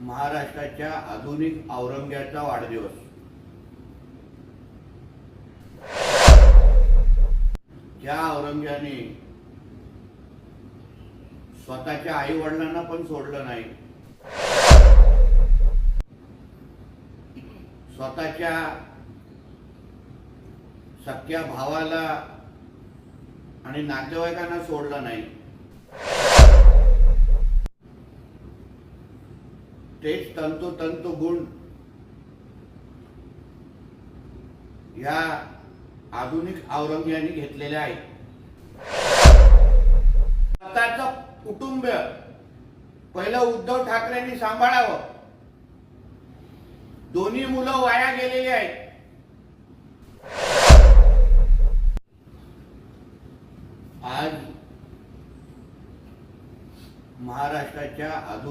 महाराष्ट्राच्या आधुनिक औरंग्याचा वाढदिवस। ज्या औरंग्याने स्वतःच्या आई वडिलांना पण सोडलं नाही, स्वतःच्या सख्या भावाला आणि नातेवाईकांना सोडलं नाही, तेच तंतोतंत गुण या आधुनिक औरंग्याने घेतलेले आहेत। स्वतःचं कुटुंब पहिलं उद्धव ठाकरेंनी सांभाळावं। दोन्ही मुलं वाया गेलेली आहेत। आज महाराष्ट्राच्या आधुनिक